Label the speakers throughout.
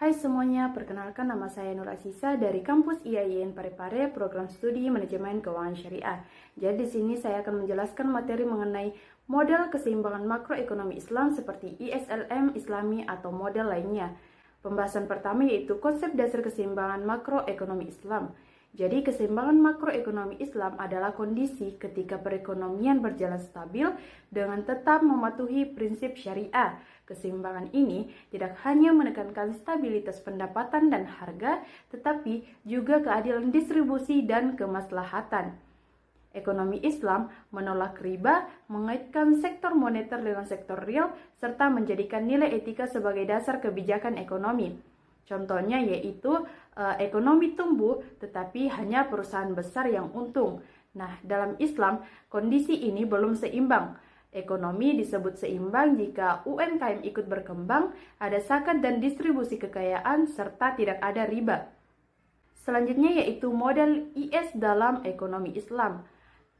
Speaker 1: Hai semuanya, perkenalkan nama saya Nur Asisa dari kampus IAIN Parepare, program studi manajemen keuangan syariah. Jadi di sini saya akan menjelaskan materi mengenai model keseimbangan makroekonomi Islam seperti ISLM Islami atau model lainnya. Pembahasan pertama yaitu konsep dasar keseimbangan makroekonomi Islam. Jadi keseimbangan makroekonomi Islam adalah kondisi ketika perekonomian berjalan stabil dengan tetap mematuhi prinsip syariah. Keseimbangan ini tidak hanya menekankan stabilitas pendapatan dan harga, tetapi juga keadilan distribusi dan kemaslahatan. Ekonomi Islam menolak riba, mengaitkan sektor moneter dengan sektor real, serta menjadikan nilai etika sebagai dasar kebijakan ekonomi. Contohnya yaitu ekonomi tumbuh tetapi hanya perusahaan besar yang untung. Nah, dalam Islam kondisi ini belum seimbang. Ekonomi disebut seimbang jika UMKM ikut berkembang, ada zakat dan distribusi kekayaan, serta tidak ada riba. Selanjutnya yaitu model IS dalam ekonomi Islam.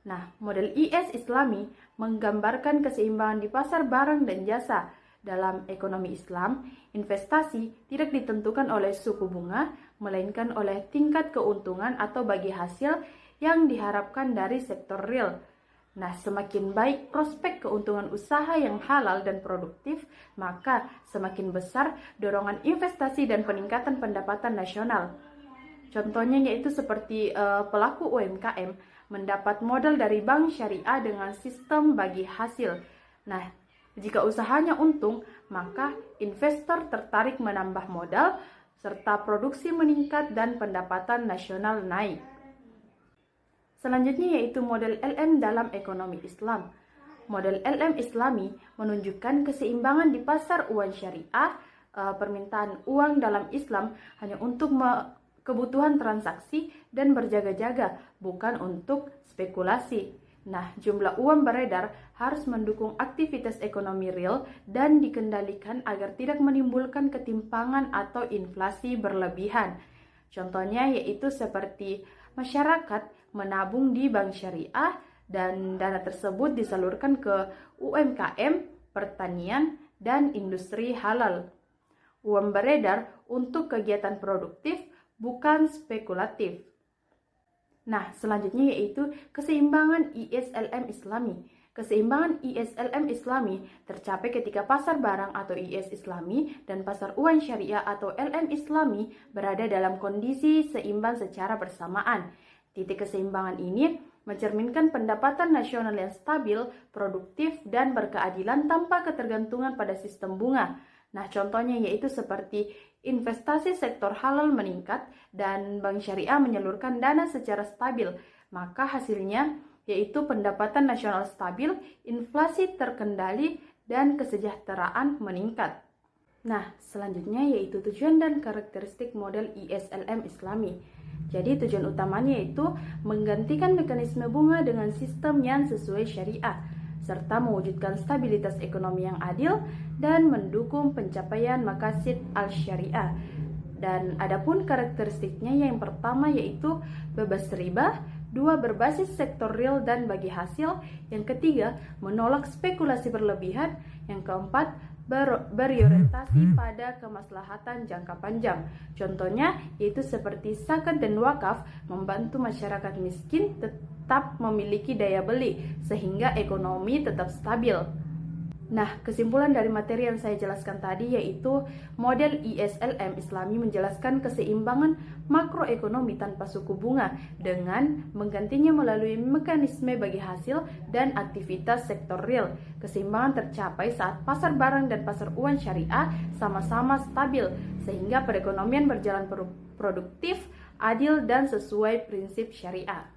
Speaker 1: Nah, model IS Islami menggambarkan keseimbangan di pasar barang dan jasa. Dalam ekonomi Islam, investasi tidak ditentukan oleh suku bunga, melainkan oleh tingkat keuntungan atau bagi hasil yang diharapkan dari sektor real. Nah, semakin baik prospek keuntungan usaha yang halal dan produktif, maka semakin besar dorongan investasi dan peningkatan pendapatan nasional. Contohnya yaitu seperti pelaku UMKM mendapat modal dari bank syariah dengan sistem bagi hasil. Nah, jika usahanya untung, maka investor tertarik menambah modal, serta produksi meningkat dan pendapatan nasional naik. Selanjutnya yaitu model LM dalam ekonomi Islam. Model LM Islami menunjukkan keseimbangan di pasar uang syariah. Permintaan uang dalam Islam hanya untuk kebutuhan transaksi dan berjaga-jaga, bukan untuk spekulasi. Nah, jumlah uang beredar harus mendukung aktivitas ekonomi real dan dikendalikan agar tidak menimbulkan ketimpangan atau inflasi berlebihan. Contohnya yaitu seperti masyarakat menabung di bank syariah dan dana tersebut disalurkan ke UMKM, pertanian, dan industri halal. Uang beredar untuk kegiatan produktif, bukan spekulatif. Nah, selanjutnya yaitu keseimbangan ISLM Islami. Keseimbangan ISLM Islami tercapai ketika pasar barang atau IS Islami dan pasar uang syariah atau LM Islami berada dalam kondisi seimbang secara bersamaan. Titik keseimbangan ini mencerminkan pendapatan nasional yang stabil, produktif, dan berkeadilan tanpa ketergantungan pada sistem bunga. Nah, contohnya yaitu seperti investasi sektor halal meningkat dan bank syariah menyalurkan dana secara stabil. Maka hasilnya yaitu pendapatan nasional stabil, inflasi terkendali, dan kesejahteraan meningkat. Nah, selanjutnya yaitu tujuan dan karakteristik model ISLM Islami. Jadi tujuan utamanya yaitu menggantikan mekanisme bunga dengan sistem yang sesuai syariah, serta mewujudkan stabilitas ekonomi yang adil dan mendukung pencapaian maqasid al-syariah. Dan adapun karakteristiknya yang pertama yaitu bebas riba, dua berbasis sektor real dan bagi hasil, yang ketiga menolak spekulasi berlebihan, yang keempat berorientasi pada kemaslahatan jangka panjang. Contohnya yaitu seperti zakat dan wakaf membantu masyarakat miskin tetap memiliki daya beli sehingga ekonomi tetap stabil. Nah, kesimpulan dari materi yang saya jelaskan tadi yaitu model ISLM Islami menjelaskan keseimbangan makroekonomi tanpa suku bunga dengan menggantinya melalui mekanisme bagi hasil dan aktivitas sektor real. Keseimbangan tercapai saat pasar barang dan pasar uang syariah sama-sama stabil sehingga perekonomian berjalan produktif, adil, dan sesuai prinsip syariah.